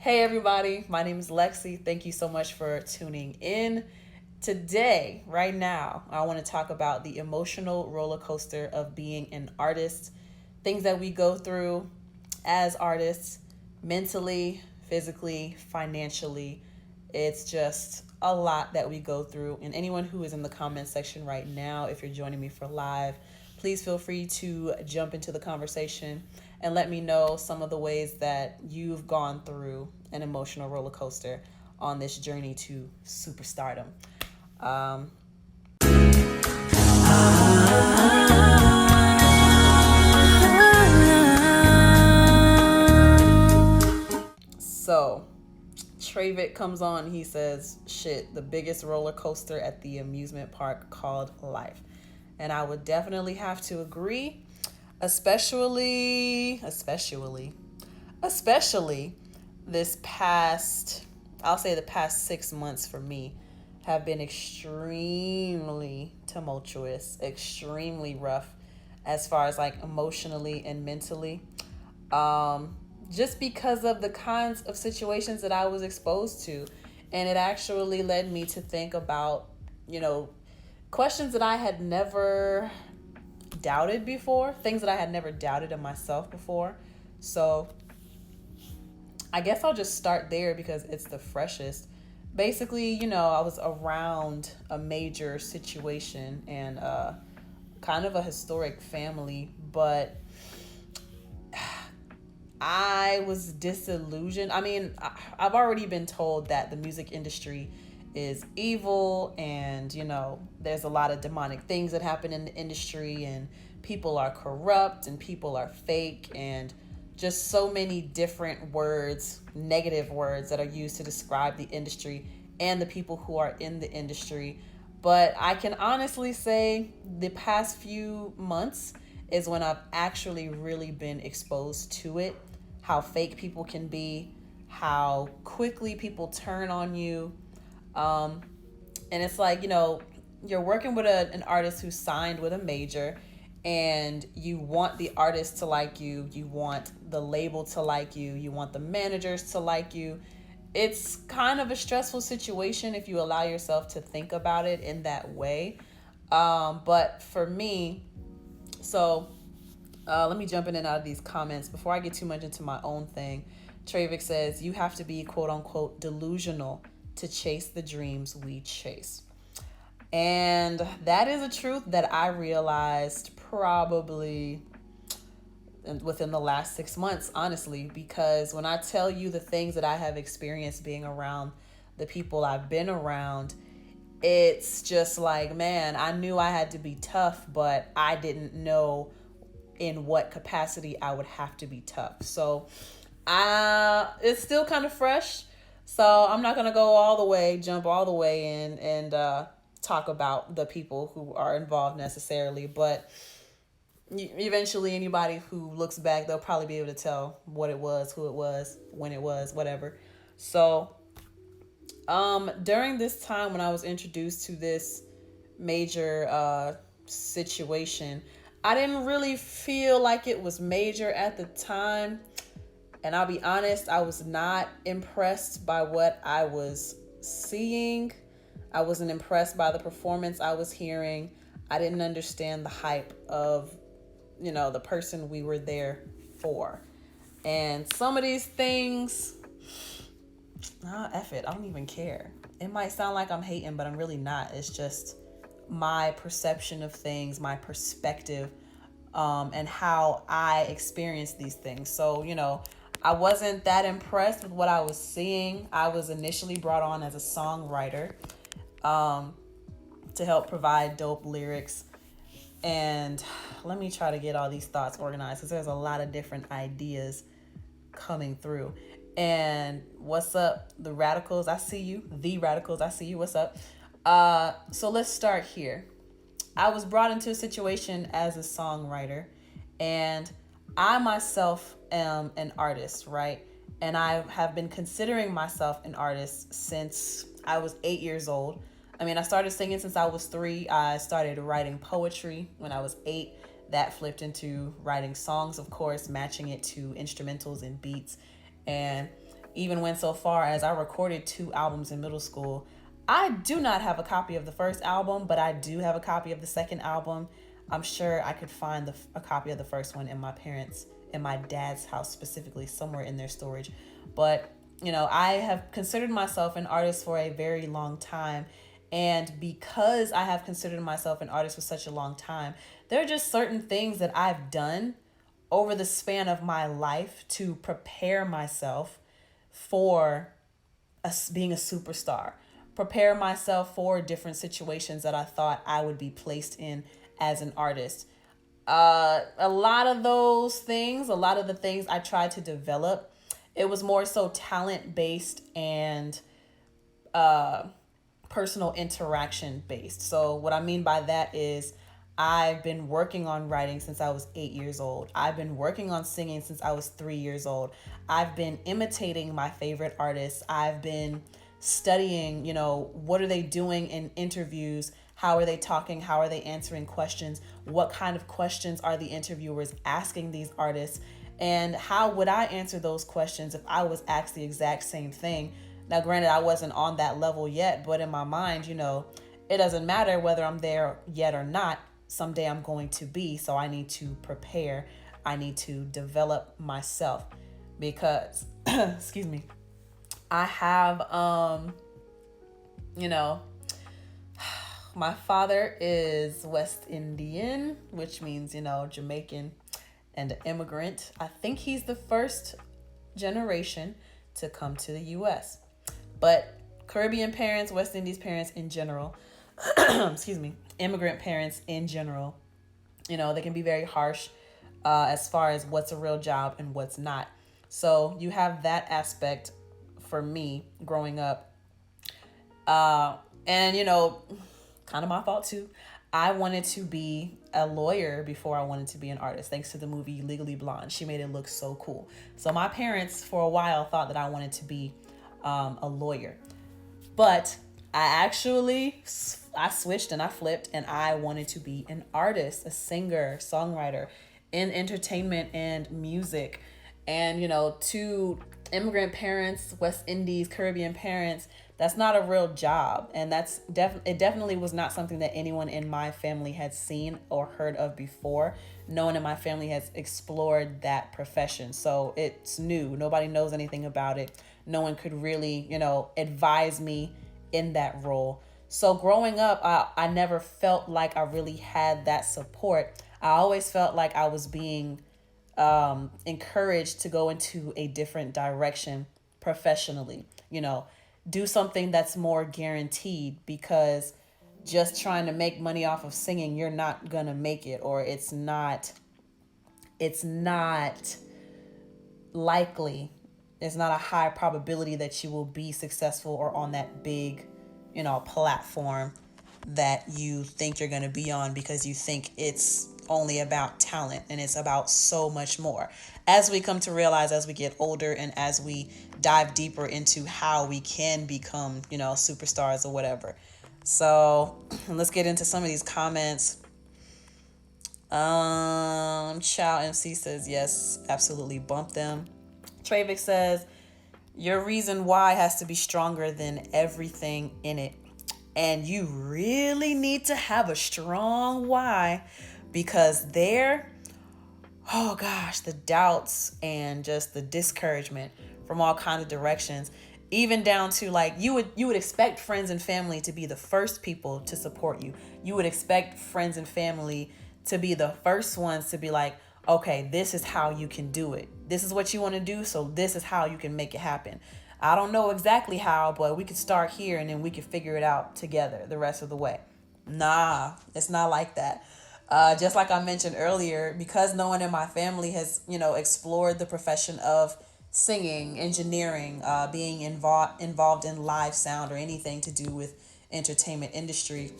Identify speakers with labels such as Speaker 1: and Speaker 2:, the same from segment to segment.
Speaker 1: Hey everybody, my name is LexC. Thank you so much for tuning in. Today, right now, I want to talk about the emotional roller coaster of being an artist, things that we go through as artists, mentally, physically, financially. It's just a lot that we go through. And anyone who is in the comment section right now, if you're joining me for live, please feel free to jump into the conversation and let me know some of the ways that you've gone through an emotional roller coaster on this journey to superstardom. Um, so, Travik comes on. He says, shit, the biggest roller coaster at the amusement park called life. And I would definitely have to agree, especially this past, I'll say the past 6 months for me have been extremely tumultuous, extremely rough as far as like emotionally and mentally. Just because of the kinds of situations that I was exposed to. And it actually led me to think about, questions that I had never doubted before, things that I had never doubted of myself before. So I guess I'll just start there because it's the freshest. Basically, I was around a major situation and kind of a historic family, but I was disillusioned. I mean, I've already been told that the music industry is evil and, there's a lot of demonic things that happen in the industry and people are corrupt and people are fake and just so many different words, negative words that are used to describe the industry and the people who are in the industry. But I can honestly say the past few months is when I've actually really been exposed to it, how fake people can be, how quickly people turn on you. And it's like, you're working with an artist who signed with a major and you want the artist to like you, you want the label to like you, you want the managers to like you. It's kind of a stressful situation if you allow yourself to think about it in that way. But for me, let me jump in and out of these comments before I get too much into my own thing. Travik says, you have to be quote unquote delusional to chase the dreams we chase. And that is a truth that I realized probably within the last 6 months, honestly, because when I tell you the things that I have experienced being around the people I've been around, it's just like, man, I knew I had to be tough, but I didn't know in what capacity I would have to be tough. So it's still kind of fresh. So I'm not going to jump all the way in and talk about the people who are involved necessarily. But eventually anybody who looks back, they'll probably be able to tell what it was, who it was, when it was, whatever. So during this time when I was introduced to this major situation, I didn't really feel like it was major at the time. And I'll be honest, I was not impressed by what I was seeing. I wasn't impressed by the performance I was hearing. I didn't understand the hype of, the person we were there for. And some of these things, F it, I don't even care. It might sound like I'm hating, but I'm really not. It's just my perception of things, my perspective, and how I experience these things. So, I wasn't that impressed with what I was seeing. I was initially brought on as a songwriter to help provide dope lyrics. And let me try to get all these thoughts organized because there's a lot of different ideas coming through. And what's up, the radicals? I see you. The radicals, I see you. What's up? So let's start here. I was brought into a situation as a songwriter, and I myself am an artist, right? And I have been considering myself an artist since I was 8 years old. I mean, I started singing since I was 3. I started writing poetry when I was 8. That flipped into writing songs, of course, matching it to instrumentals and beats. And even went so far as I recorded 2 albums in middle school. I do not have a copy of the first album, but I do have a copy of the second album. I'm sure I could find a copy of the first one in my dad's house specifically, somewhere in their storage. But, I have considered myself an artist for a very long time. And because I have considered myself an artist for such a long time, there are just certain things that I've done over the span of my life to prepare myself for being a superstar, prepare myself for different situations that I thought I would be placed in as an artist. A lot of the things I tried to develop, it was more so talent based and personal interaction based. So what I mean by that is I've been working on writing since I was 8 years old. I've been working on singing since I was 3 years old. I've been imitating my favorite artists. I've been studying, what are they doing in interviews? How are they talking? How are they answering questions? What kind of questions are the interviewers asking these artists? And how would I answer those questions if I was asked the exact same thing? Now, granted, I wasn't on that level yet, but in my mind, it doesn't matter whether I'm there yet or not. Someday I'm going to be, so I need to prepare. I need to develop myself because, excuse me, I have, my father is West Indian, which means, Jamaican and an immigrant. I think he's the first generation to come to the U.S. But Caribbean parents, West Indies parents in general, excuse me, immigrant parents in general, they can be very harsh as far as what's a real job and what's not. So you have that aspect for me growing up. And, kind of my fault too. I wanted to be a lawyer before I wanted to be an artist, thanks to the movie Legally Blonde. She made it look so cool. So my parents, for a while, thought that I wanted to be a lawyer. But I switched and I flipped, and I wanted to be an artist, a singer, songwriter in entertainment and music. And, to immigrant parents, West Indies, Caribbean parents, that's not a real job. And it definitely was not something that anyone in my family had seen or heard of before. No one in my family has explored that profession. So it's new. Nobody knows anything about it. No one could really, advise me in that role. So growing up, I never felt like I really had that support. I always felt like I was being encouraged to go into a different direction professionally, do something that's more guaranteed, because just trying to make money off of singing, you're not going to make it, or it's not likely. It's not a high probability that you will be successful or on that big, platform that you think you're going to be on, because you think it's only about talent, and it's about so much more. As we come to realize as we get older and as we dive deeper into how we can become, superstars or whatever. So let's get into some of these comments. Chow MC says, yes, absolutely, bump them. Travik says, your reason why has to be stronger than everything in it. And you really need to have a strong why, because the doubts and just the discouragement from all kinds of directions, even down to like, you would expect friends and family to be the first people to support you. You would expect friends and family to be the first ones to be like, okay, this is how you can do it. This is what you want to do, so this is how you can make it happen. I don't know exactly how, but we could start here and then we could figure it out together the rest of the way. Nah, it's not like that. Just like I mentioned earlier, because no one in my family has, explored the profession of singing, engineering, being involved in live sound or anything to do with entertainment industry,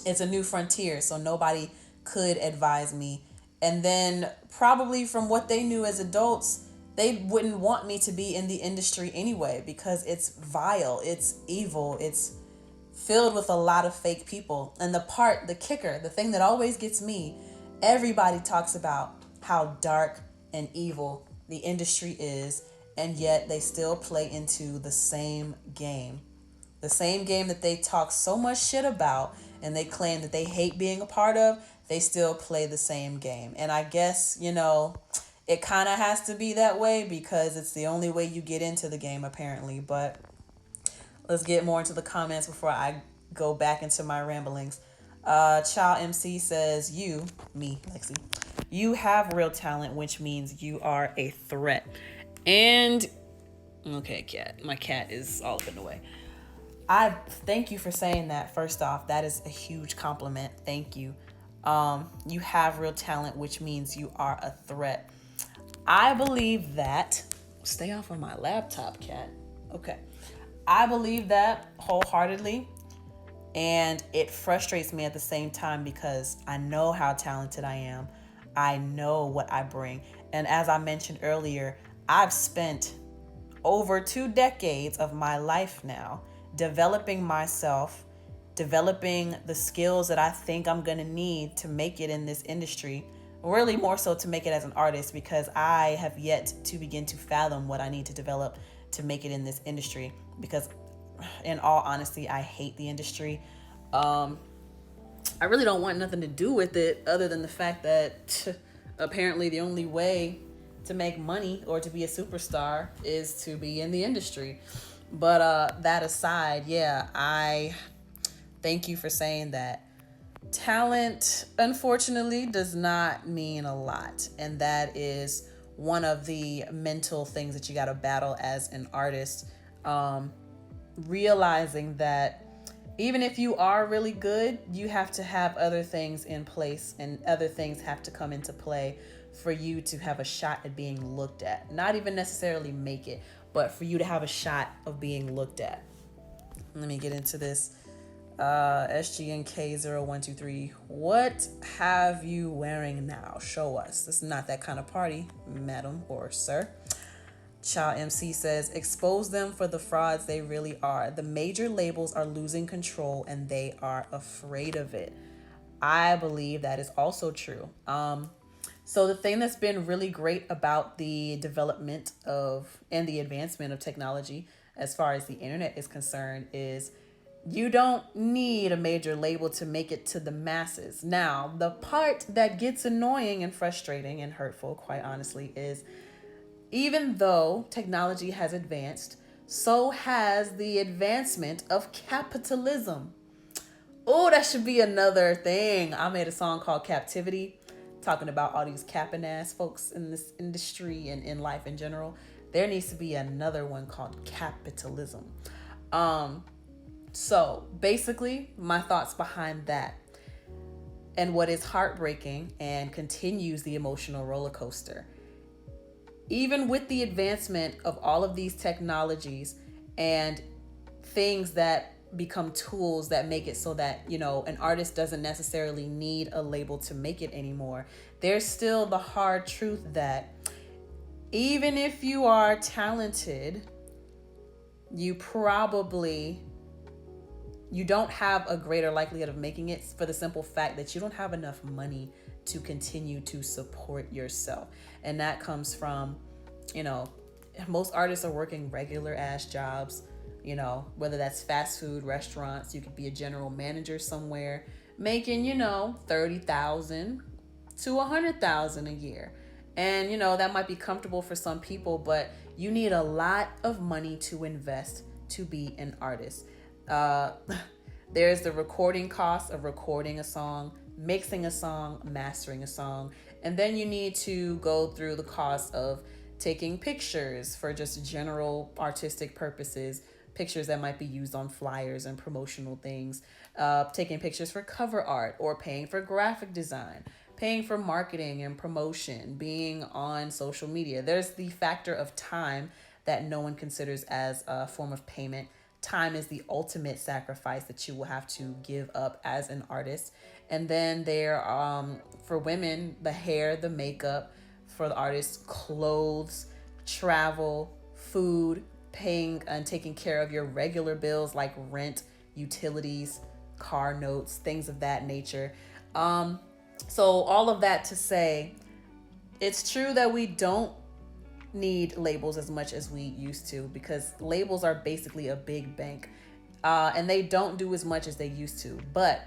Speaker 1: it's a new frontier. So nobody could advise me. And then probably from what they knew as adults, they wouldn't want me to be in the industry anyway, because it's vile, it's evil, it's filled with a lot of fake people. And the kicker, the thing that always gets me, everybody talks about how dark and evil the industry is and yet they still play into the same game. The same game that they talk so much shit about and they claim that they hate being a part of, they still play the same game. And I guess, it kind of has to be that way because it's the only way you get into the game, apparently. But let's get more into the comments before I go back into my ramblings. Child MC says, me, Lexi, you have real talent, which means you are a threat. And, okay, cat. My cat is all up in the way. I thank you for saying that. First off, that is a huge compliment. Thank you. You have real talent, which means you are a threat. I believe that. Stay off of my laptop, cat. Okay. I believe that wholeheartedly. And it frustrates me at the same time because I know how talented I am. I know what I bring. And as I mentioned earlier, I've spent over 2 decades of my life now developing myself, developing the skills that I think I'm going to need to make it in this industry, really more so to make it as an artist, because I have yet to begin to fathom what I need to develop to make it in this industry, because in all honesty, I hate the industry. I really don't want nothing to do with it other than the fact that apparently the only way to make money or to be a superstar is to be in the industry. But that aside, yeah, I thank you for saying that. Talent, unfortunately, does not mean a lot. And that is one of the mental things that you got to battle as an artist. Realizing that even if you are really good, you have to have other things in place and other things have to come into play for you to have a shot at being looked at. Not even necessarily make it, but for you to have a shot of being looked at. Let me get into this. SGNK0123. What have you wearing now? Show us. This is not that kind of party, madam or sir. Child MC says, expose them for the frauds they really are. The major labels are losing control and they are afraid of it. I believe that is also true. So the thing that's been really great about the development of and the advancement of technology as far as the internet is concerned is you don't need a major label to make it to the masses. Now, the part that gets annoying and frustrating and hurtful, quite honestly, is even though technology has advanced, so has the advancement of capitalism. Oh, that should be another thing. I made a song called Captivity, talking about all these capping ass folks in this industry and in life in general. There needs to be another one called capitalism. So basically, my thoughts behind that and what is heartbreaking and continues the emotional roller coaster. Even with the advancement of all of these technologies and things that become tools that make it so that, an artist doesn't necessarily need a label to make it anymore, there's still the hard truth that even if you are talented, you don't have a greater likelihood of making it for the simple fact that you don't have enough money to continue to support yourself. And that comes from, most artists are working regular ass jobs, whether that's fast food restaurants. You could be a general manager somewhere making, $30,000 to $100,000 a year. And, that might be comfortable for some people, but you need a lot of money to invest to be an artist. There's the recording cost of recording a song, mixing a song, mastering a song, and then you need to go through the cost of taking pictures for just general artistic purposes, pictures that might be used on flyers and promotional things, taking pictures for cover art, or paying for graphic design, paying for marketing and promotion, being on social media. There's the factor of time that no one considers as a form of payment. Time is the ultimate sacrifice that you will have to give up as an artist. And then there, for women, the hair, the makeup, for the artists, clothes, travel, food, paying and taking care of your regular bills like rent, utilities, car notes, things of that nature. So all of that to say, it's true that we don't need labels as much as we used to, because labels are basically a big bank, and they don't do as much as they used to. But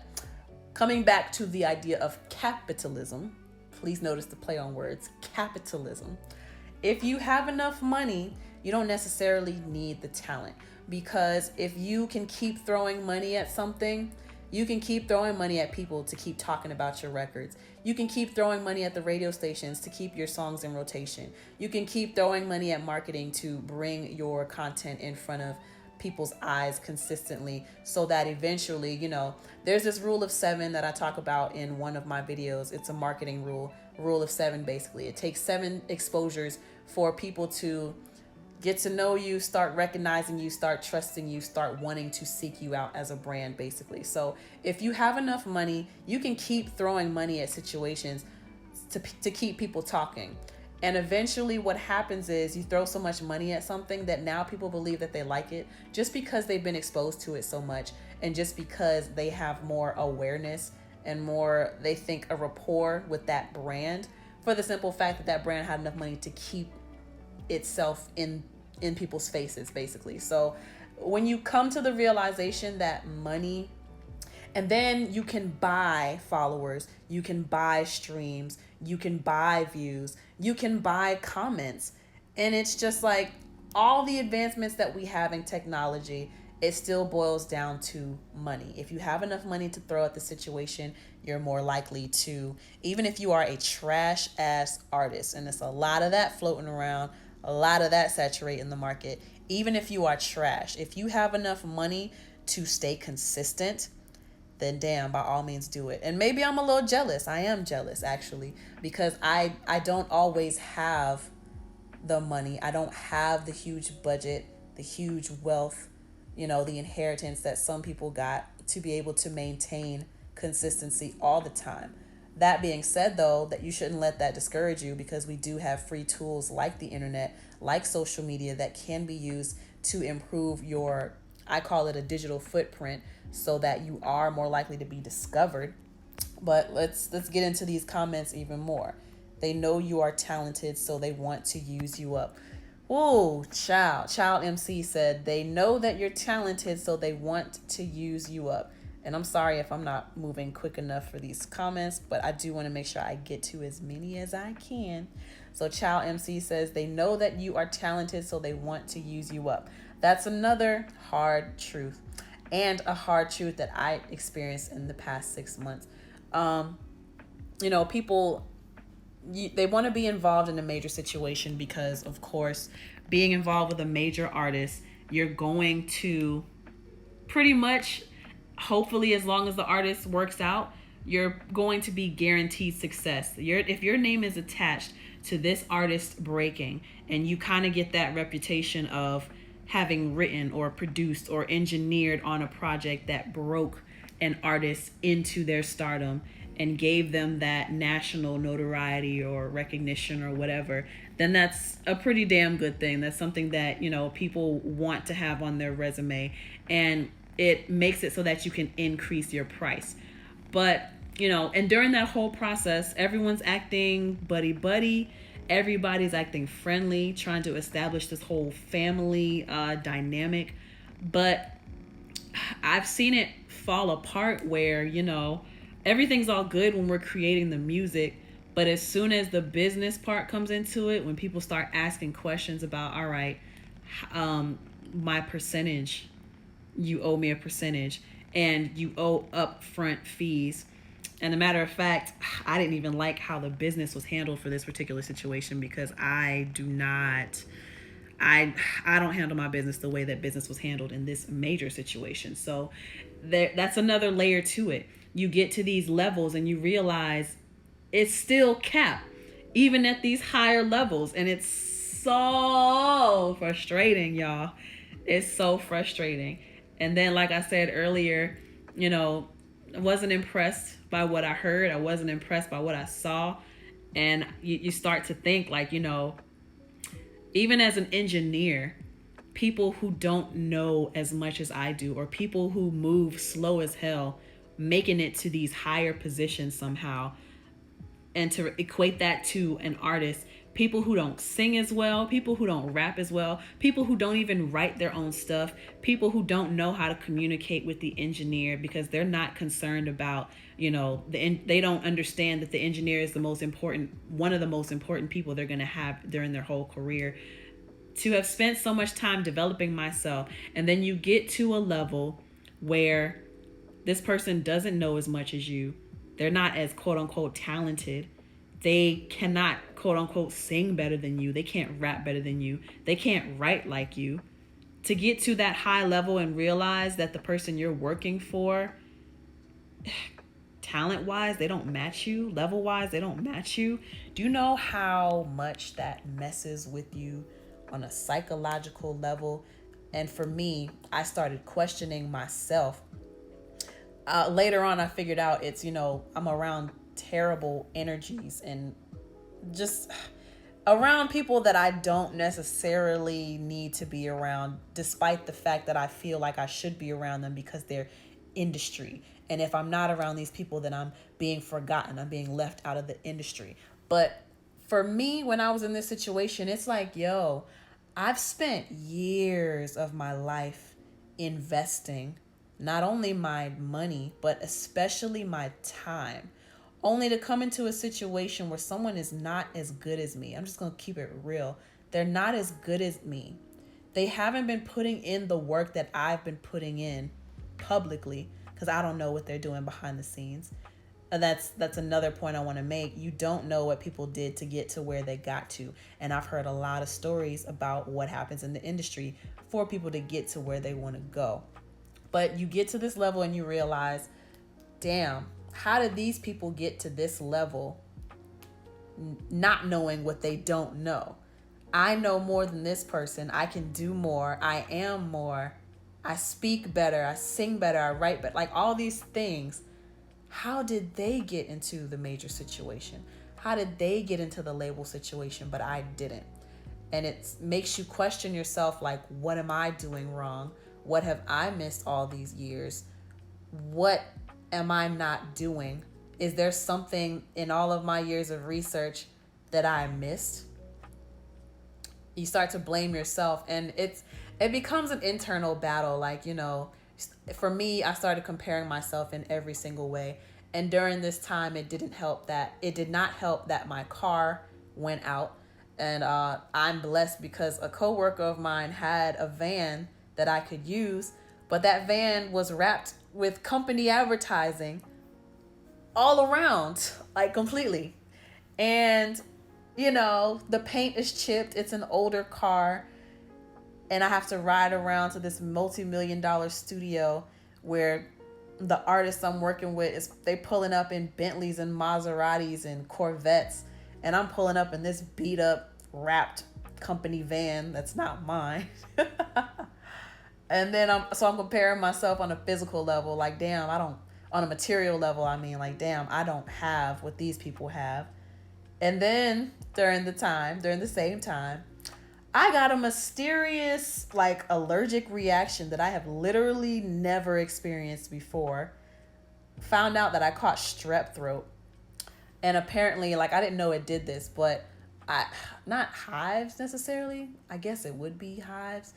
Speaker 1: coming back to the idea of capitalism, please notice the play on words, capitalism. If you have enough money, you don't necessarily need the talent, because if you can keep throwing money at something, you can keep throwing money at people to keep talking about your records. You can keep throwing money at the radio stations to keep your songs in rotation. You can keep throwing money at marketing to bring your content in front of people's eyes consistently, so that eventually, there's this rule of 7 that I talk about in one of my videos. It's a marketing rule of 7. Basically, it takes 7 exposures for people to get to know you, start recognizing you, start trusting you, start wanting to seek you out as a brand, basically. So if you have enough money, you can keep throwing money at situations to keep people talking. And eventually what happens is you throw so much money at something that now people believe that they like it, just because they've been exposed to it so much, and just because they have more awareness and more, they think, a rapport with that brand, for the simple fact that that brand had enough money to keep itself in people's faces, basically. So when you come to the realization that money, and then you can buy followers, you can buy streams, you can buy views, you can buy comments, and it's just like all the advancements that we have in technology, it still boils down to money. If you have enough money to throw at the situation, you're more likely to, even if you are a trash ass artist, and there's a lot of that floating around, a lot of that saturating the market. Even if you are trash, if you have enough money to stay consistent, then damn, by all means do it. And maybe I'm a little jealous. I am jealous, actually, because I don't always have the money. I don't have the huge budget, the huge wealth, the inheritance that some people got to be able to maintain consistency all the time. That being said, though, that you shouldn't let that discourage you, because we do have free tools like the internet, like social media, that can be used to improve your, I call it a digital footprint, so that you are more likely to be discovered. But let's get into these comments even more. They know you are talented, so they want to use you up. Whoa, Child MC said, they know that you're talented, so they want to use you up. And I'm sorry if I'm not moving quick enough for these comments, but I do want to make sure I get to as many as I can. So Child MC says, they know that you are talented, so they want to use you up. That's another hard truth, and a hard truth that I experienced in the past 6 months. People, they want to be involved in a major situation because, of course, being involved with a major artist, you're going to pretty much, hopefully, as long as the artist works out, you're going to be guaranteed success. If your name is attached to this artist breaking, and you kind of get that reputation of having written or produced or engineered on a project that broke an artist into their stardom and gave them that national notoriety or recognition or whatever, then that's a pretty damn good thing. That's something that, people want to have on their resume, and it makes it so that you can increase your price. But, and during that whole process, everyone's acting buddy-buddy. Everybody's acting friendly, trying to establish this whole family dynamic. But I've seen it fall apart where, everything's all good when we're creating the music. But as soon as the business part comes into it, when people start asking questions about, all right, my percentage, you owe me a percentage, and you owe upfront fees. And a matter of fact, I didn't even like how the business was handled for this particular situation, because I don't handle my business the way that business was handled in this major situation. So that's another layer to it. You get to these levels and you realize it's still capped, even at these higher levels. And it's so frustrating, y'all. It's so frustrating. And then, like I said earlier, I wasn't impressed by what I heard. I wasn't impressed by what I saw. And you start to think, like, even as an engineer, people who don't know as much as I do, or people who move slow as hell, making it to these higher positions somehow, and to equate that to an artist people who don't sing as well, people who don't rap as well, people who don't even write their own stuff, people who don't know how to communicate with the engineer because they're not concerned about, they don't understand that the engineer is one of the most important people they're going to have during their whole career. To have spent so much time developing myself, and then you get to a level where this person doesn't know as much as you. They're not as quote unquote talented. They cannot quote unquote sing better than you. They can't rap better than you. They can't write like you. To get to that high level and realize that the person you're working for, talent wise, they don't match you. Level wise, they don't match you. Do you know how much that messes with you on a psychological level? And for me, I started questioning myself. Later on, I figured out it's, I'm around terrible energies and just around people that I don't necessarily need to be around, despite the fact that I feel like I should be around them because they're industry. And if I'm not around these people, then I'm being forgotten. I'm being left out of the industry. But for me, when I was in this situation, it's like, I've spent years of my life investing not only my money, but especially my time, only to come into a situation where someone is not as good as me. I'm just going to keep it real. They're not as good as me. They haven't been putting in the work that I've been putting in publicly because I don't know what they're doing behind the scenes. And that's another point I want to make. You don't know what people did to get to where they got to. And I've heard a lot of stories about what happens in the industry for people to get to where they want to go. But you get to this level and you realize, damn, how did these people get to this level not knowing what they don't know? I know more than this person. I can do more. I am more. I speak better. I sing better. I write better. Like all these things. How did they get into the major situation? How did they get into the label situation, but I didn't? And it makes you question yourself, like, what am I doing wrong? What have I missed all these years? What am I not doing? Is there something in all of my years of research that I missed? You start to blame yourself, and it becomes an internal battle. Like, for me, I started comparing myself in every single way. And during this time, it did not help that my car went out. And I'm blessed because a coworker of mine had a van that I could use, but that van was wrapped with company advertising all around, like completely. And, the paint is chipped. It's an older car. And I have to ride around to this multi-million-dollar studio where the artists I'm working with, they pulling up in Bentleys and Maseratis and Corvettes. And I'm pulling up in this beat up, wrapped company van that's not mine. And then I'm comparing myself on a physical level. Like, damn, on a material level, damn, I don't have what these people have. And then during the same time, I got a mysterious, allergic reaction that I have literally never experienced before. Found out that I caught strep throat. And apparently, I didn't know it did this, but not hives necessarily. I guess it would be hives.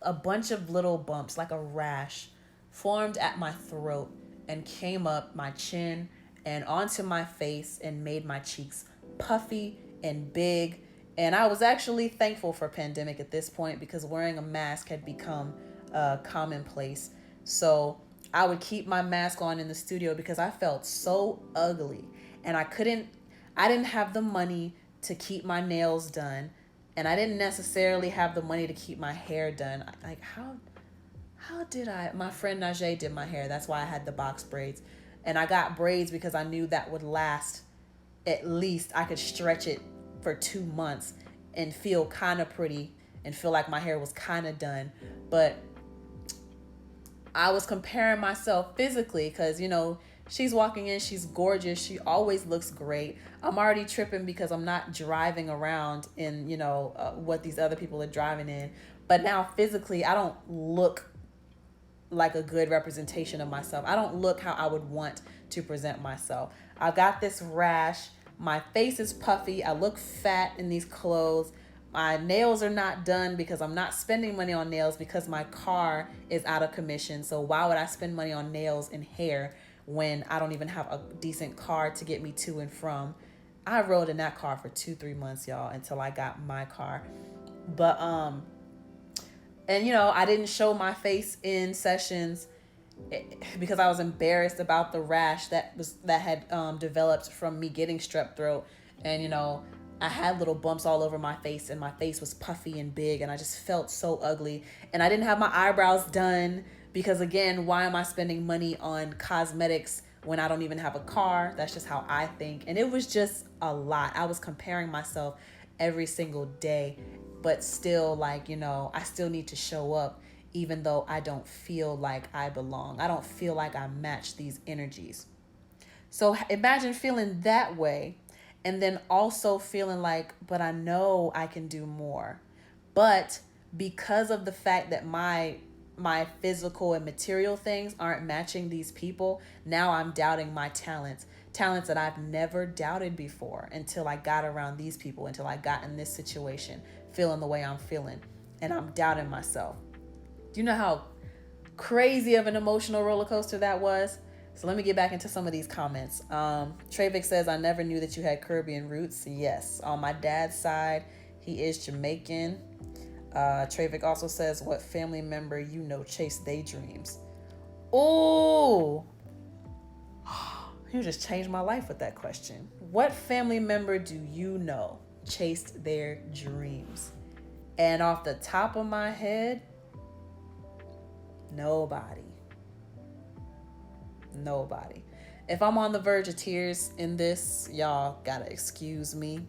Speaker 1: A bunch of little bumps, like a rash, formed at my throat and came up my chin and onto my face and made my cheeks puffy and big. And I was actually thankful for pandemic at this point because wearing a mask had become commonplace. So I would keep my mask on in the studio because I felt so ugly. And I didn't have the money to keep my nails done. And I didn't necessarily have the money to keep my hair done. How did my friend Najee did my hair. That's why I had the box braids. And I got braids because I knew that would last. At least I could stretch it for 2 months and feel kind of pretty and feel like my hair was kind of done. But I was comparing myself physically because, she's walking in, she's gorgeous. She always looks great. I'm already tripping because I'm not driving around in, what these other people are driving in. But now physically, I don't look like a good representation of myself. I don't look how I would want to present myself. I got this rash My face is puffy. I look fat in these clothes. My nails are not done because I'm not spending money on nails because my car is out of commission. So why would I spend money on nails and hair when I don't even have a decent car to get me to and from? I rode in that car for 2-3 months, y'all, until I got my car. But and you know, I didn't show my face in sessions because I was embarrassed about the rash that had developed from me getting strep throat. And you know, I had little bumps all over my face, and my face was puffy and big, and I just felt so ugly. And I didn't have my eyebrows done because, again, why am I spending money on cosmetics when I don't even have a car? That's just how I think. And it was just a lot. I was comparing myself every single day, but still, like, you know, I still need to show up even though I don't feel like I belong. I don't feel like I match these energies. So imagine feeling that way, and then also feeling like, but I know I can do more. But because of the fact that my physical and material things aren't matching these people, now I'm doubting my talents that I've never doubted before until I got around these people, until I got in this situation, feeling the way I'm feeling, and I'm doubting myself. Do you know how crazy of an emotional roller coaster that was? So let me get back into some of these comments. Travic says, I never knew that you had Caribbean roots. Yes, on my dad's side, he is Jamaican. Travic also says, what family member you know chased their dreams? Oh, you just changed my life with that question. What family member do you know chased their dreams? And off the top of my head, nobody. If I'm on the verge of tears in this, y'all gotta excuse me,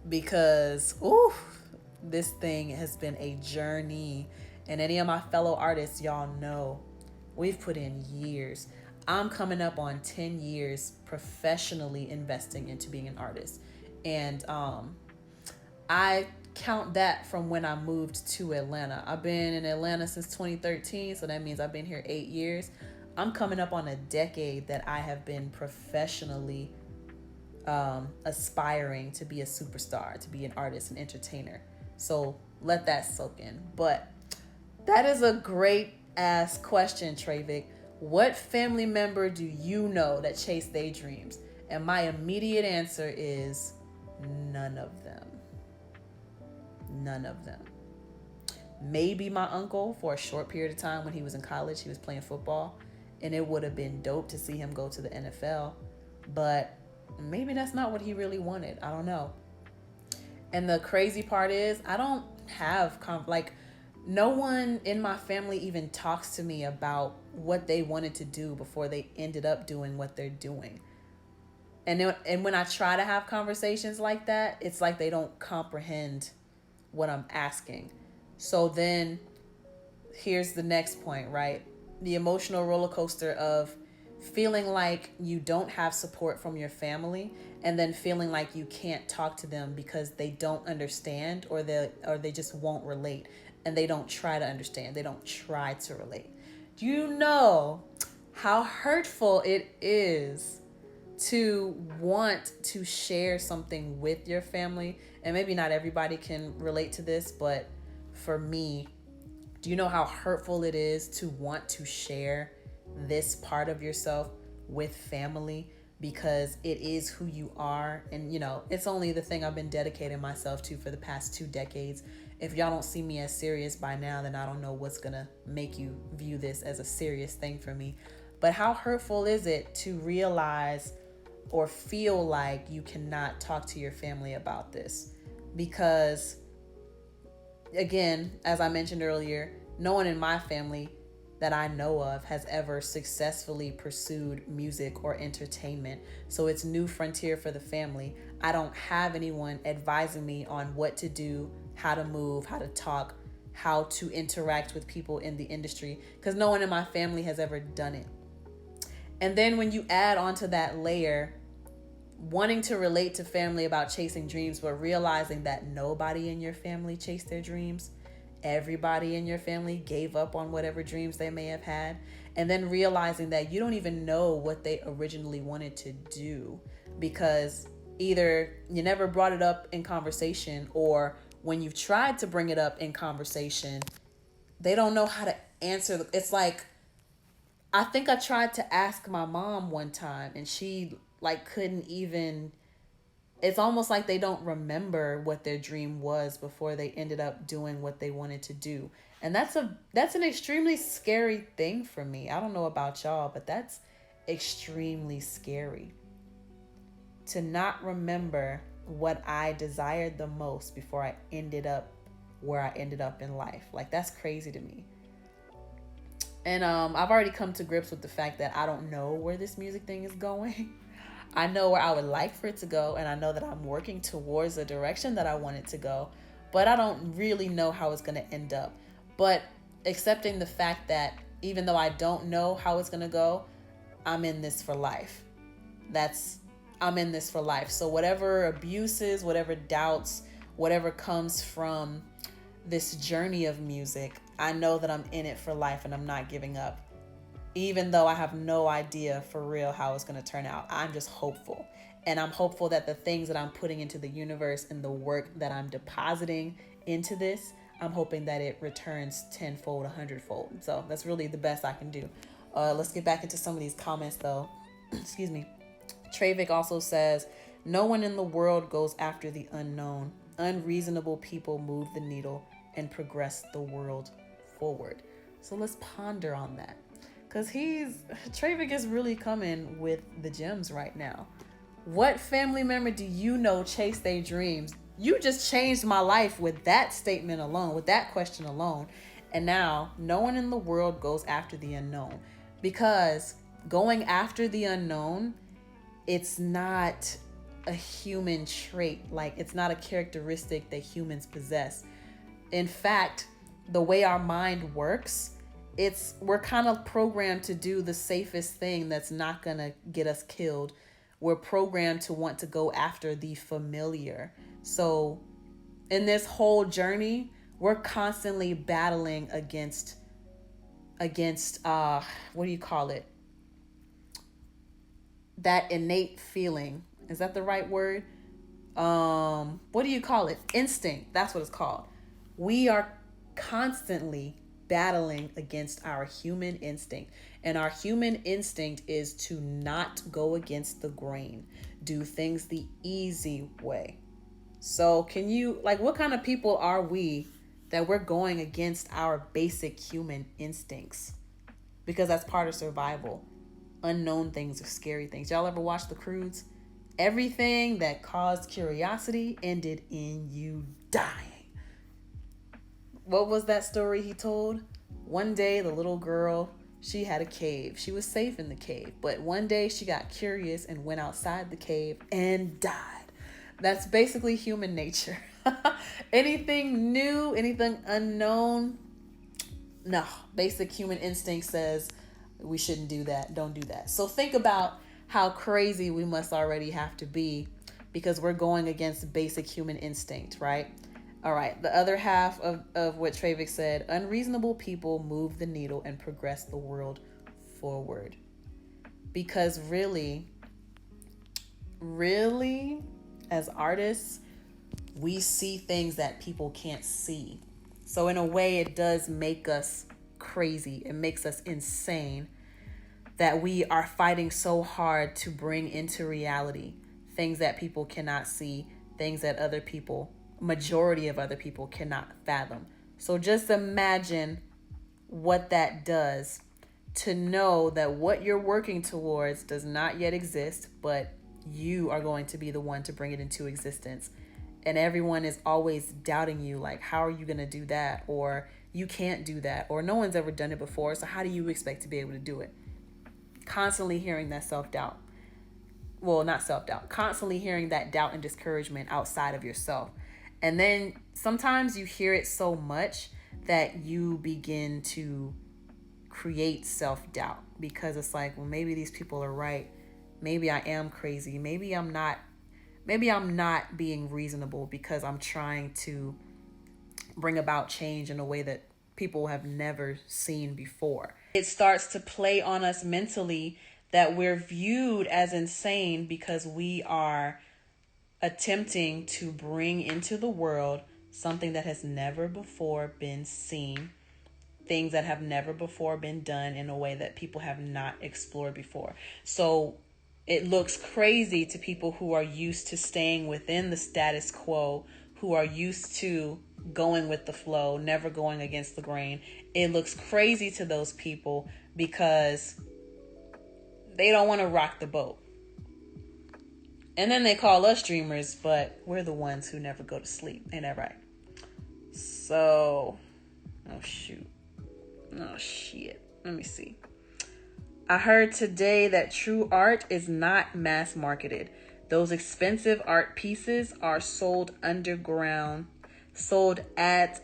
Speaker 1: because this thing has been a journey. And any of my fellow artists, y'all know we've put in years. I'm coming up on 10 years professionally investing into being an artist, and I count that from when I moved to Atlanta. I've been in Atlanta since 2013, so that means I've been here 8 years. I'm coming up on a decade that I have been professionally aspiring to be a superstar, to be an artist, an entertainer. So let that soak in. But that is a great ass question, Travic. What family member do you know that chased their dreams? And my immediate answer is none of them. None of them. Maybe my uncle for a short period of time when he was in college. He was playing football, and it would have been dope to see him go to the NFL, but maybe that's not what he really wanted. I don't know. And the crazy part is I don't have no one in my family even talks to me about what they wanted to do before they ended up doing what they're doing. And when I try to have conversations like that, it's like they don't comprehend what I'm asking. So then here's the next point, right? The emotional roller coaster of feeling like you don't have support from your family, and then feeling like you can't talk to them because they don't understand, or they just won't relate, and they don't try to understand. They don't try to relate. Do you know how hurtful it is to want to share something with your family? And maybe not everybody can relate to this, but for me, do you know how hurtful it is to want to share this part of yourself with family? Because it is who you are. And you know, it's only the thing I've been dedicating myself to for the past 2 decades. If y'all don't see me as serious by now, then I don't know what's gonna make you view this as a serious thing for me. But how hurtful is it to realize or feel like you cannot talk to your family about this? Because again, as I mentioned earlier, no one in my family that I know of has ever successfully pursued music or entertainment. So it's new frontier for the family. I don't have anyone advising me on what to do, how to move, how to talk, how to interact with people in the industry, because no one in my family has ever done it. And then when you add onto that layer, wanting to relate to family about chasing dreams, but realizing that nobody in your family chased their dreams. Everybody in your family gave up on whatever dreams they may have had. And then realizing that you don't even know what they originally wanted to do. because either you never brought it up in conversation, or when you've tried to bring it up in conversation, they don't know how to answer. It's like, I think I tried to ask my mom one time and she like couldn't even, it's almost like they don't remember what their dream was before they ended up doing what they wanted to do. And that's an extremely scary thing for me. I don't know about y'all, but that's extremely scary to not remember what I desired the most before I ended up where I ended up in life. Like, that's crazy to me. And I've already come to grips with the fact that I don't know where this music thing is going. I know where I would like for it to go, and I know that I'm working towards the direction that I want it to go, but I don't really know how it's going to end up. But accepting the fact that even though I don't know how it's going to go, I'm in this for life. I'm in this for life. So whatever abuses, whatever doubts, whatever comes from this journey of music, I know that I'm in it for life and I'm not giving up. Even though I have no idea for real how it's going to turn out, I'm just hopeful. And I'm hopeful that the things that I'm putting into the universe and the work that I'm depositing into this, I'm hoping that it returns tenfold, 100-fold. So that's really the best I can do. Let's get back into some of these comments though. Excuse me. Travic also says, no one in the world goes after the unknown. Unreasonable people move the needle and progress the world forward. So let's ponder on that. Because Travic is really coming with the gems right now. What family member do you know chase their dreams? You just changed my life with that statement alone, with that question alone. And now, no one in the world goes after the unknown. Because going after the unknown, it's not a human trait. Like, it's not a characteristic that humans possess. In fact, the way our mind works, we're kind of programmed to do the safest thing that's not going to get us killed. We're programmed to want to go after the familiar. So in this whole journey, we're constantly battling against what do you call it? That innate feeling. Is that the right word? What do you call it? Instinct. That's what it's called. We are constantly battling against our human instinct. And our human instinct is to not go against the grain. Do things the easy way. So what kind of people are we that we're going against our basic human instincts? Because that's part of survival. Unknown things are scary things. Y'all ever watch The Croods? Everything that caused curiosity ended in you dying. What was that story he told? One day, the little girl, she had a cave. She was safe in the cave. But one day she got curious and went outside the cave and died. That's basically human nature. Anything new, anything unknown, no. Basic human instinct says we shouldn't do that. Don't do that. So think about how crazy we must already have to be because we're going against basic human instinct, right? All right, the other half of what Travic said, unreasonable people move the needle and progress the world forward. Because really, as artists, we see things that people can't see. So in a way, it does make us crazy. It makes us insane that we are fighting so hard to bring into reality things that people cannot see, things that majority of other people cannot fathom. So just imagine what that does to know that what you're working towards does not yet exist, but you are going to be the one to bring it into existence. And everyone is always doubting you, like, how are you going to do that? Or you can't do that. Or no one's ever done it before, so how do you expect to be able to do it? Constantly hearing that self-doubt. Well, not self-doubt. Constantly hearing that doubt and discouragement outside of yourself. And then sometimes you hear it so much that you begin to create self-doubt because it's like, well, maybe these people are right. Maybe I am crazy. Maybe I'm not being reasonable because I'm trying to bring about change in a way that people have never seen before. It starts to play on us mentally that we're viewed as insane because we are attempting to bring into the world something that has never before been seen, things that have never before been done in a way that people have not explored before. So it looks crazy to people who are used to staying within the status quo, who are used to going with the flow, never going against the grain. It looks crazy to those people because they don't want to rock the boat. And then they call us dreamers, but we're the ones who never go to sleep. Ain't that right? So, oh shoot. Oh shit. Let me see. I heard today that true art is not mass marketed. Those expensive art pieces are sold at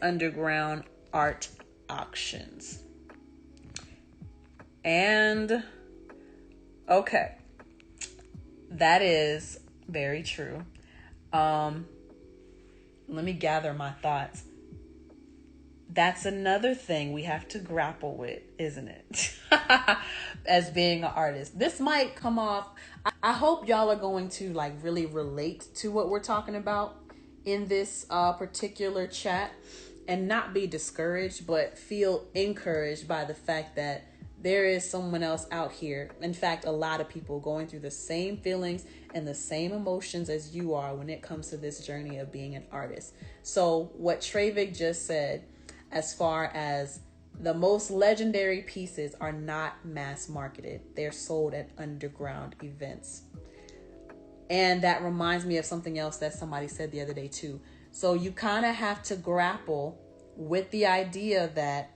Speaker 1: underground art auctions. And okay. That is very true. Let me gather my thoughts. That's another thing we have to grapple with, isn't it? As being an artist. This might come off. I hope y'all are going to like really relate to what we're talking about in this particular chat and not be discouraged, but feel encouraged by the fact that there is someone else out here. In fact, a lot of people going through the same feelings and the same emotions as you are when it comes to this journey of being an artist. So what Trevik just said, as far as the most legendary pieces are not mass marketed. They're sold at underground events. And that reminds me of something else that somebody said the other day too. So you kind of have to grapple with the idea that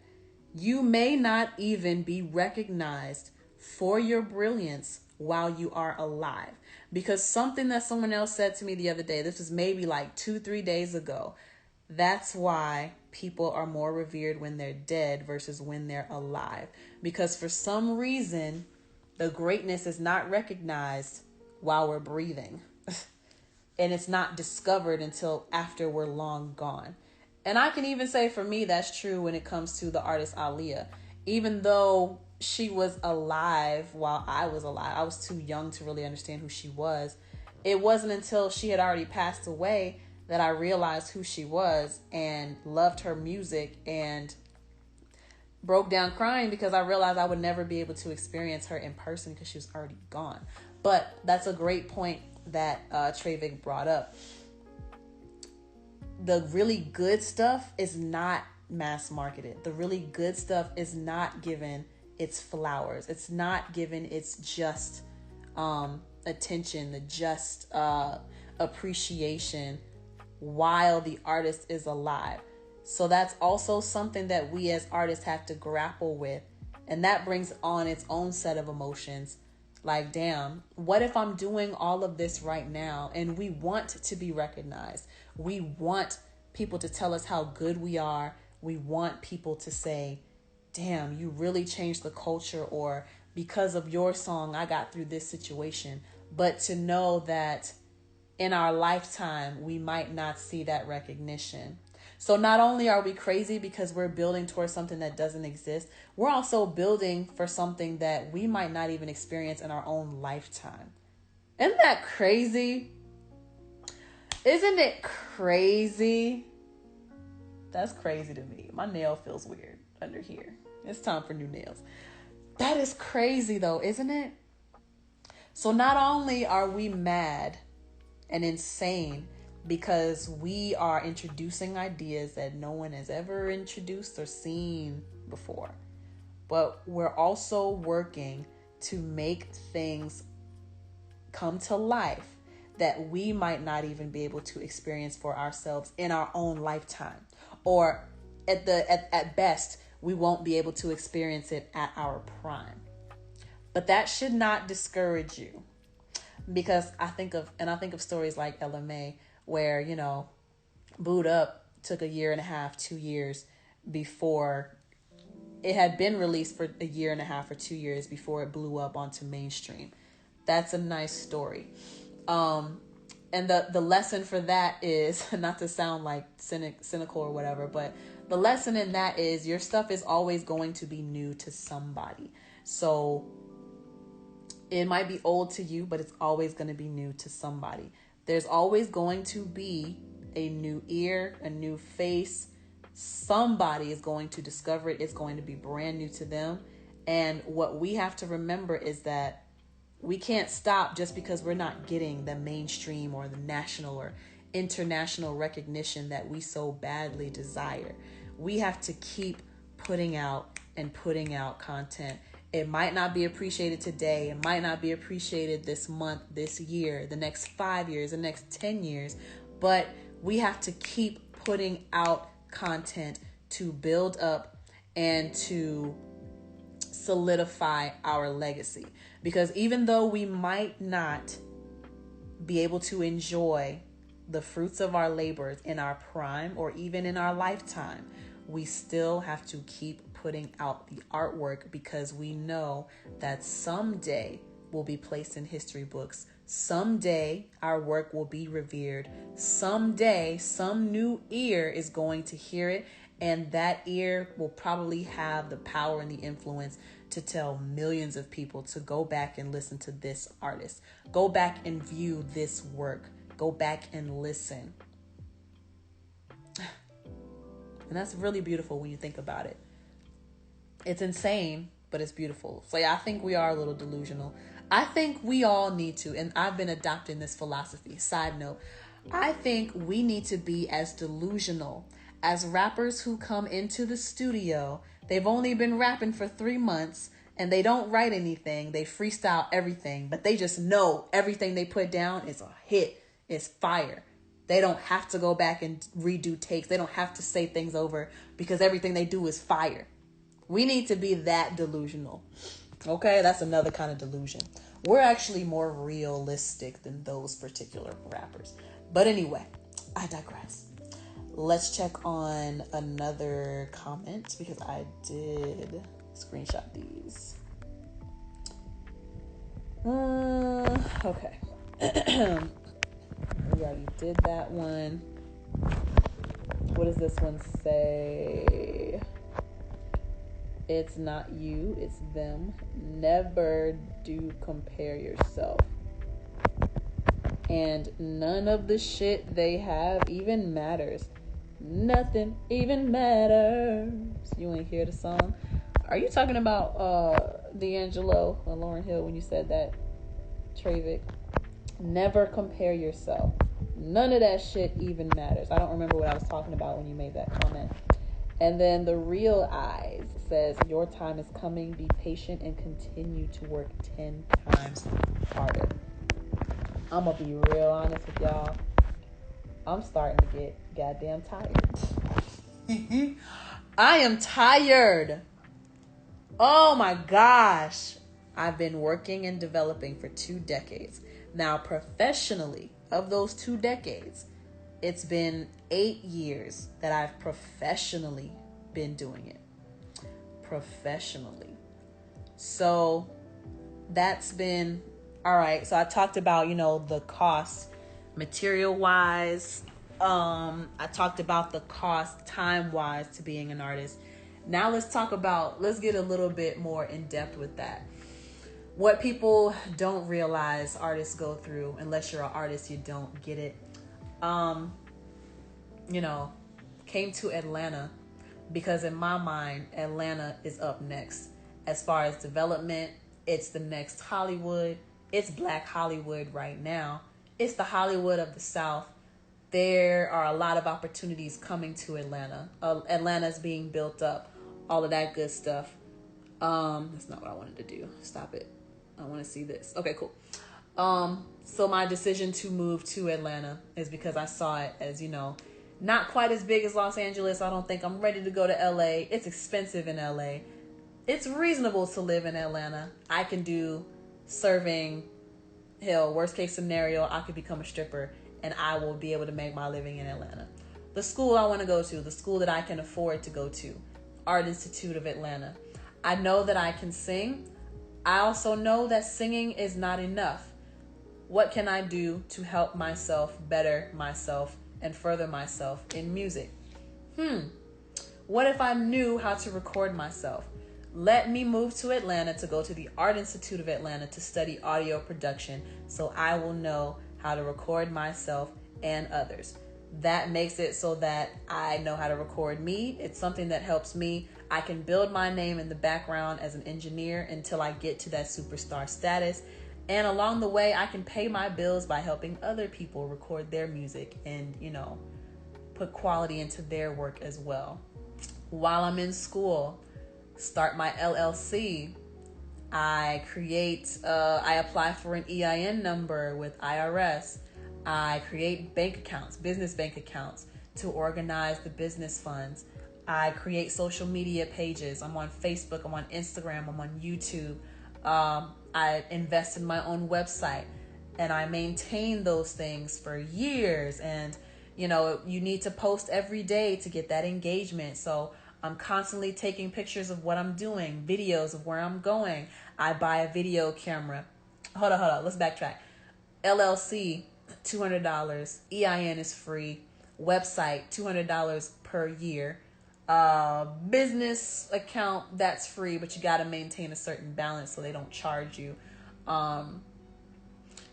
Speaker 1: you may not even be recognized for your brilliance while you are alive. Because something that someone else said to me the other day, this was maybe like 2-3 days ago, that's why people are more revered when they're dead versus when they're alive. Because for some reason, the greatness is not recognized while we're breathing. And it's not discovered until after we're long gone. And I can even say for me, that's true when it comes to the artist Aaliyah. Even though she was alive while I was alive, I was too young to really understand who she was. It wasn't until she had already passed away that I realized who she was and loved her music and broke down crying because I realized I would never be able to experience her in person because she was already gone. But that's a great point that Trevik brought up. The really good stuff is not mass marketed. The really good stuff is not given its flowers. It's not given its just attention, the just appreciation while the artist is alive. So that's also something that we as artists have to grapple with. And that brings on its own set of emotions. Like, damn, what if I'm doing all of this right now and we want to be recognized? We want people to tell us how good we are. We want people to say, damn, you really changed the culture, or because of your song, I got through this situation. But to know that in our lifetime, we might not see that recognition. So not only are we crazy because we're building towards something that doesn't exist, we're also building for something that we might not even experience in our own lifetime. Isn't that crazy? Isn't it crazy? That's crazy to me. My nail feels weird under here. It's time for new nails. That is crazy though, isn't it? So not only are we mad and insane because we are introducing ideas that no one has ever introduced or seen before, but we're also working to make things come to life that we might not even be able to experience for ourselves in our own lifetime, or at best we won't be able to experience it at our prime. But that should not discourage you, because I think of stories like LMA where, you know, Boot Up took 1.5 2 years before it had been released, for 1.5 or 2 years before it blew up onto mainstream. That's a nice story. And the lesson for that is, not to sound like cynical or whatever, but the lesson in that is your stuff is always going to be new to somebody. So It might be old to you, but it's always going to be new to somebody. There's always going to be a new ear, a new face. Somebody is going to discover it. It's going to be brand new to them. And what we have to remember is that we can't stop just because we're not getting the mainstream or the national or international recognition that we so badly desire. We have to keep putting out and putting out content. It might not be appreciated today. It might not be appreciated this month, this year, the next 5 years, the next 10 years. But we have to keep putting out content to build up and to solidify our legacy. Because even though we might not be able to enjoy the fruits of our labors in our prime or even in our lifetime, we still have to keep putting out the artwork, because we know that someday will be placed in history books. Someday our work will be revered. Someday some new ear is going to hear it, and that ear will probably have the power and the influence to tell millions of people to go back and listen to this artist. Go back and view this work. Go back and listen. And that's really beautiful when you think about it. It's insane, but it's beautiful. So yeah, I think we are a little delusional. I think we all need to, and I've been adopting this philosophy. Side note, I think we need to be as delusional as rappers who come into the studio. They've only been rapping for 3 months and they don't write anything. They freestyle everything, but they just know everything they put down is a hit. It's fire. They don't have to go back and redo takes. They don't have to say things over because everything they do is fire. We need to be that delusional. Okay, that's another kind of delusion. We're actually more realistic than those particular rappers. But anyway, I digress. Let's check on another comment because I did screenshot these. Okay. We already did that one. What does this one say? It's not you, it's them. Never do compare yourself. And none of the shit they have even matters. Nothing even matters. You ain't hear the song? Are you talking about D'Angelo and Lauryn Hill when you said that, Travic? Never compare yourself. None of that shit even matters. I don't remember what I was talking about when you made that comment. And then the Real Eyes says, your time is coming. Be patient and continue to work 10 times harder. I'm going to be real honest with y'all. I'm starting to get goddamn tired. I am tired. Oh my gosh. I've been working and developing for 2 decades. Now, professionally, of those 2 decades, it's been 8 years that I've professionally been doing it. Professionally. So that's been all right. So I talked about, the cost material wise. I talked about the cost time wise to being an artist. Now let's get a little bit more in depth with that. What people don't realize artists go through, unless you're an artist, you don't get it. Came to Atlanta because in my mind, Atlanta is up next. As far as development, it's the next Hollywood. It's Black Hollywood right now. It's the Hollywood of the South. There are a lot of opportunities coming to Atlanta. Atlanta's being built up. All of that good stuff. That's not what I wanted to do. Stop it. I want to see this. Okay, cool. So my decision to move to Atlanta is because I saw it as, not quite as big as Los Angeles. I don't think I'm ready to go to LA. It's expensive in LA. It's reasonable to live in Atlanta. I can do serving. Hell, worst case scenario, I could become a stripper and I will be able to make my living in Atlanta. The school I want to go to, the school that I can afford to go to, Art Institute of Atlanta. I know that I can sing. I also know that singing is not enough. What can I do to help myself better myself and further myself in music? What if I knew how to record myself? let me move to Atlanta to go to the Art Institute of Atlanta to study audio production so I will know how to record myself and others. That makes it so that I know how to record me. It's something that helps me. I can build my name in the background as an engineer until I get to that superstar status. And along the way, I can pay my bills by helping other people record their music and, put quality into their work as well. While I'm in school, start my LLC. I apply for an EIN number with IRS. I create bank accounts, business bank accounts to organize the business funds. I create social media pages. I'm on Facebook, I'm on Instagram, I'm on YouTube. I invest in my own website and I maintain those things for years. And, you need to post every day to get that engagement. So I'm constantly taking pictures of what I'm doing, videos of where I'm going. I buy a video camera. Hold on. Let's backtrack. LLC, $200. EIN is free. Website, $200 per year. Business account, that's free, but you got to maintain a certain balance so they don't charge you.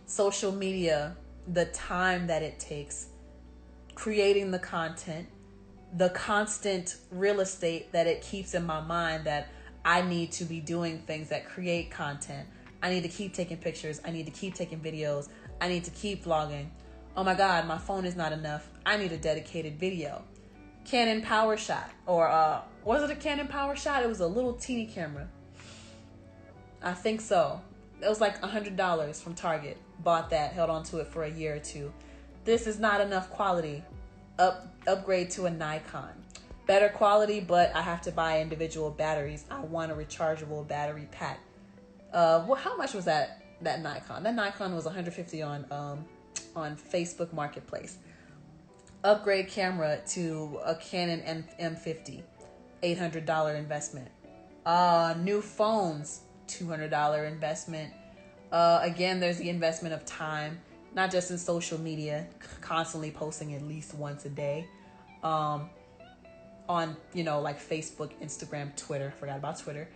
Speaker 1: Social media, the time that it takes, creating the content, the constant real estate that it keeps in my mind that I need to be doing things that create content. I need to keep taking pictures. I need to keep taking videos. I need to keep vlogging. Oh my God, my phone is not enough. I need a dedicated video. Canon PowerShot, or was it a Canon PowerShot? It was a little teeny camera. I think so. It was like $100 from Target. Bought that, held on to it for a year or two. This is not enough quality. Upgrade to a Nikon. Better quality, but I have to buy individual batteries. I want a rechargeable battery pack. How much was that Nikon? That Nikon was $150 on Facebook Marketplace. Upgrade camera to a Canon M50, $800 investment. New phones, $200 investment. Again, there's the investment of time, not just in social media, constantly posting at least once a day. On, like Facebook, Instagram, Twitter. Forgot about Twitter.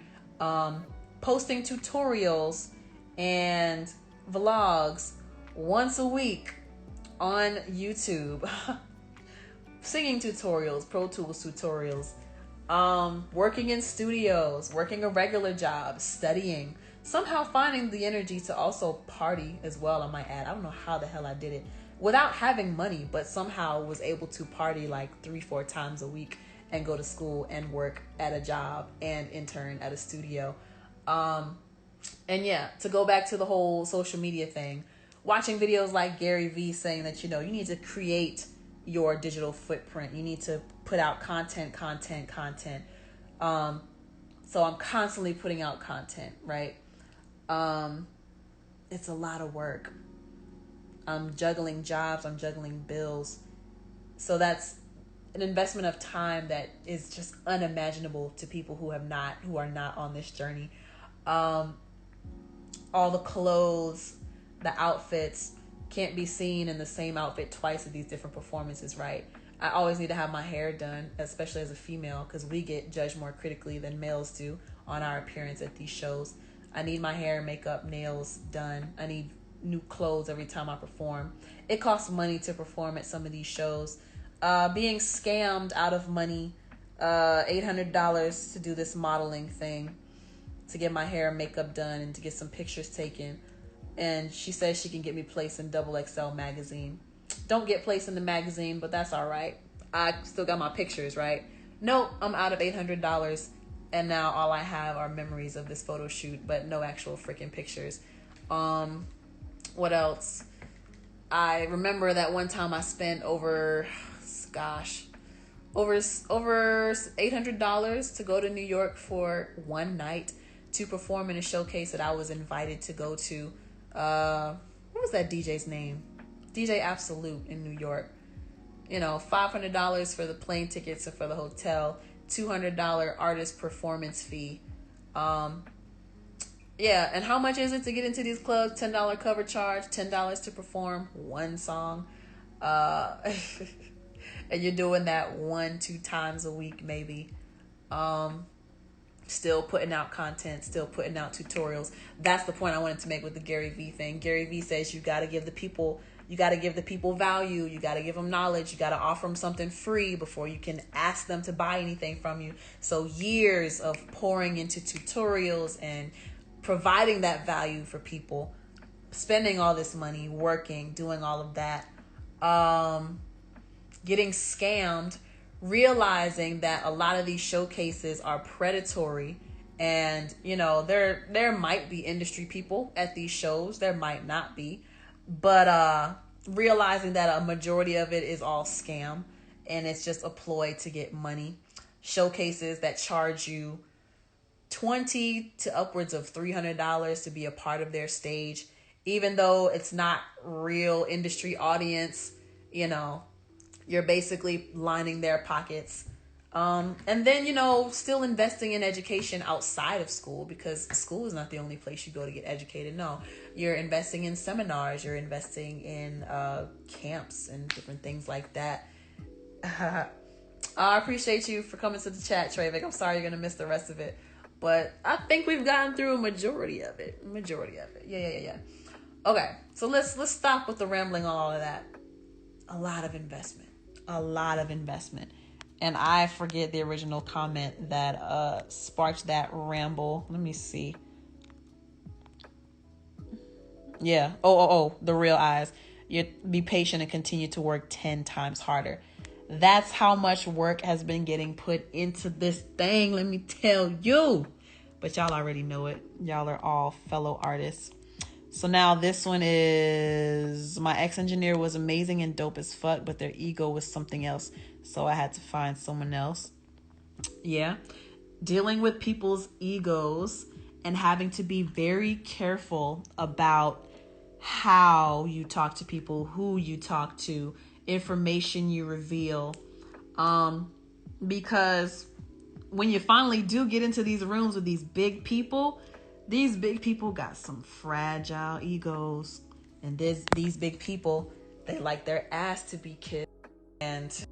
Speaker 1: Posting tutorials and vlogs once a week on YouTube. Singing tutorials, Pro Tools tutorials. Working in studios, working a regular job, studying. Somehow finding the energy to also party as well, I might add. I don't know how the hell I did it without having money, but somehow was able to party like 3-4 times a week and go to school and work at a job and intern at a studio. And yeah, to go back to the whole social media thing, watching videos like Gary Vee saying that, you need to create your digital footprint. You need to put out content. So I'm constantly putting out content, right? It's a lot of work. I'm juggling jobs. I'm juggling bills. So that's an investment of time that is just unimaginable to people who are not on this journey. All the clothes, the outfits, can't be seen in the same outfit twice at these different performances, right? I always need to have my hair done, especially as a female, because we get judged more critically than males do on our appearance at these shows. I need my hair, makeup, nails done. I need new clothes every time I perform. It costs money to perform at some of these shows. Being scammed out of money, $800 to do this modeling thing, to get my hair and makeup done and to get some pictures taken. And she says she can get me placed in XXL magazine. Don't get placed in the magazine, but that's all right. I still got my pictures, right? Nope, I'm out of $800. And now all I have are memories of this photo shoot, but no actual freaking pictures. What else? I remember that one time I spent over $800 to go to New York for one night to perform in a showcase that I was invited to go to. What was that DJ's name? DJ Absolute in New York. $500 for the plane tickets and for the hotel, $200 artist performance fee. Yeah, and how much is it to get into these clubs? $10 cover charge, $10 to perform one song. And you're doing that 1-2 times a week, maybe. still putting out content, still putting out tutorials. That's the point I wanted to make with the Gary Vee thing. Gary Vee says you got to give the people value. You got to give them knowledge. You got to offer them something free before you can ask them to buy anything from you. So years of pouring into tutorials and providing that value for people, spending all this money, working, doing all of that, getting scammed, realizing that a lot of these showcases are predatory. And there might be industry people at these shows, there might not be, but realizing that a majority of it is all scam and it's just a ploy to get money. Showcases that charge you $20 to upwards of $300 to be a part of their stage, even though it's not real industry audience. You're basically lining their pockets. And then, still investing in education outside of school, because school is not the only place you go to get educated. No, you're investing in seminars, you're investing in camps and different things like that. I appreciate you for coming to the chat, Trayvik. I'm sorry you're going to miss the rest of it, but I think we've gotten through a majority of it. Yeah. Okay, so let's stop with the rambling on all of that. A lot of investment. And I forget the original comment that sparked that ramble. Let me see. Yeah. Oh, the real eyes. You be patient and continue to work 10 times harder. That's how much work has been getting put into this thing, let me tell you. But y'all already know it. Y'all are all fellow artists. So now this one is, my ex-engineer was amazing and dope as fuck, but their ego was something else. So I had to find someone else. Yeah. Dealing with people's egos and having to be very careful about how you talk to people, who you talk to, information you reveal. Because when you finally do get into these rooms with these big people got some fragile egos. And these big people, they like their ass to be kissed. And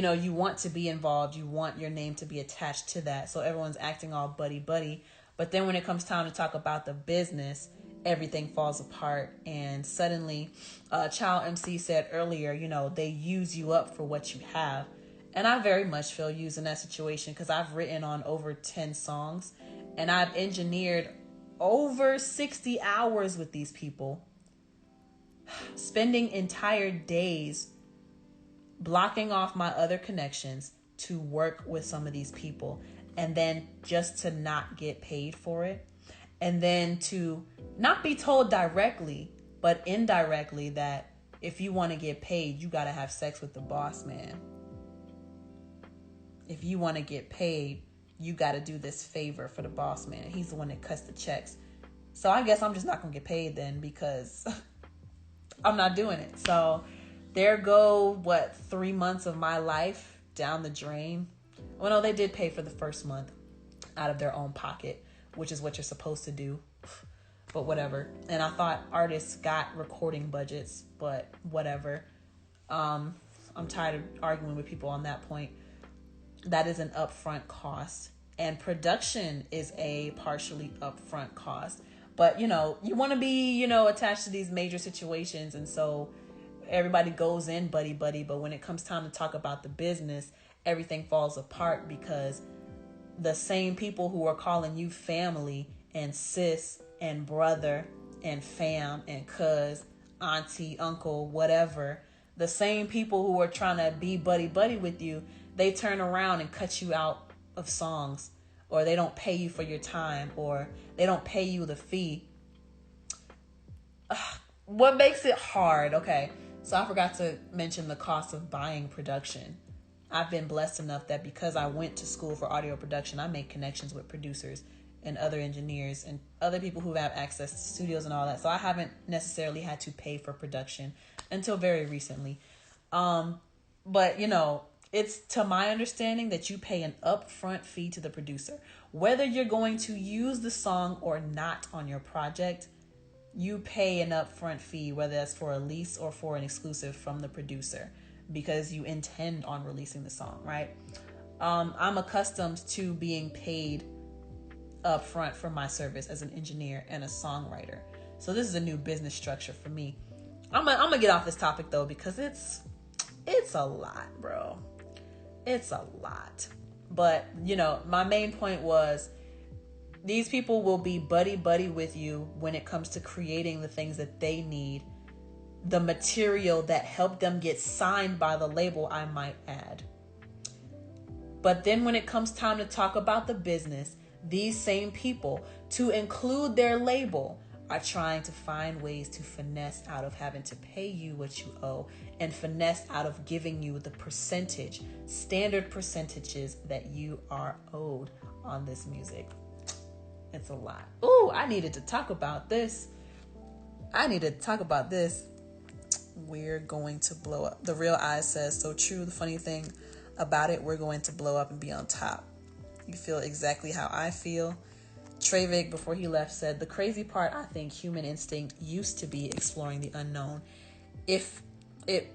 Speaker 1: you want to be involved. You want your name to be attached to that. So everyone's acting all buddy buddy. But then when it comes time to talk about the business, everything falls apart. And suddenly, Child MC said earlier, they use you up for what you have. And I very much feel used in that situation because I've written on over 10 songs and I've engineered over 60 hours with these people, spending entire days blocking off my other connections to work with some of these people, and then just to not get paid for it, and then to not be told directly but indirectly that if you want to get paid, you got to have sex with the boss man. If you want to get paid, you got to do this favor for the boss man. He's the one that cuts the checks. So I guess I'm just not going to get paid then, because I'm not doing it. So there go, 3 months of my life down the drain. Well, no, they did pay for the first month out of their own pocket, which is what you're supposed to do. But whatever. And I thought artists got recording budgets, but whatever. I'm tired of arguing with people on that point. That is an upfront cost. And production is a partially upfront cost. But, you want to be, attached to these major situations. And so everybody goes in buddy. But when it comes time to talk about the business, everything falls apart because the same people who are calling you family and sis and brother and fam and cuz, auntie, uncle, whatever, the same people who are trying to be buddy with you, they turn around and cut you out of songs, or they don't pay you for your time, or they don't pay you the fee. What makes it hard? Okay, so I forgot to mention the cost of buying production. I've been blessed enough that because I went to school for audio production, I make connections with producers and other engineers and other people who have access to studios and all that. So I haven't necessarily had to pay for production until very recently. But, it's to my understanding that you pay an upfront fee to the producer. Whether you're going to use the song or not on your project, you pay an upfront fee, whether that's for a lease or for an exclusive from the producer, because you intend on releasing the song, right? I'm accustomed to being paid upfront for my service as an engineer and a songwriter. So this is a new business structure for me. I'm gonna get off this topic though, because it's a lot, bro. It's a lot. But, my main point was these people will be buddy with you when it comes to creating the things that they need, the material that helped them get signed by the label, I might add. But then when it comes time to talk about the business, these same people, to include their label, are trying to find ways to finesse out of having to pay you what you owe, and finesse out of giving you the standard percentages that you are owed on this music. It's a lot. Ooh, I needed to talk about this. We're going to blow up. The Real Eyes says, so true. The funny thing about it, we're going to blow up and be on top. You feel exactly how I feel. Treyvik, before he left, said, the crazy part, I think human instinct used to be exploring the unknown. If it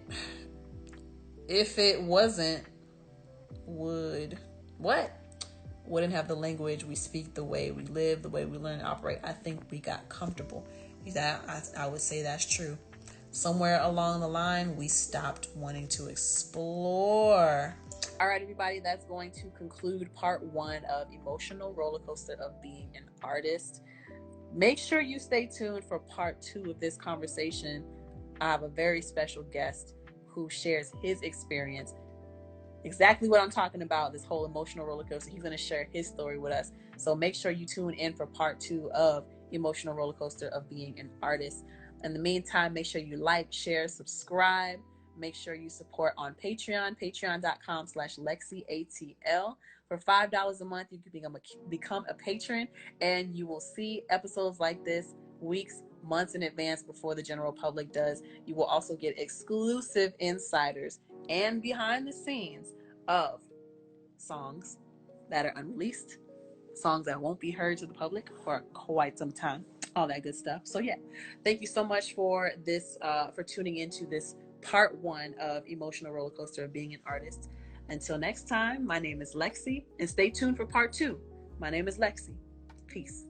Speaker 1: wasn't, wouldn't have the language we speak, the way we live, the way we learn to operate. I think we got comfortable. I would say that's true. Somewhere along the line, we stopped wanting to explore. All right, everybody, that's going to conclude part 1 of Emotional Rollercoaster of Being an Artist. Make sure you stay tuned for part 2 of this conversation. I have a very special guest who shares his experience, exactly what I'm talking about, this whole emotional roller coaster. He's going to share his story with us. So make sure you tune in for part 2 of Emotional Roller Coaster of Being an Artist. In the meantime, make sure you like, share, subscribe. Make sure you support on Patreon, patreon.com/LexCATL. For $5 a month, you can become a patron, and you will see episodes like this weeks, months in advance before the general public does. You will also get exclusive insiders and behind the scenes of songs that are unreleased, songs that won't be heard to the public for quite some time, all that good stuff. So yeah, thank you so much for this, for tuning into this part 1 of Emotional Roller Coaster of Being an Artist. Until next time, my name is LexC, and stay tuned for part 2. My name is LexC. Peace.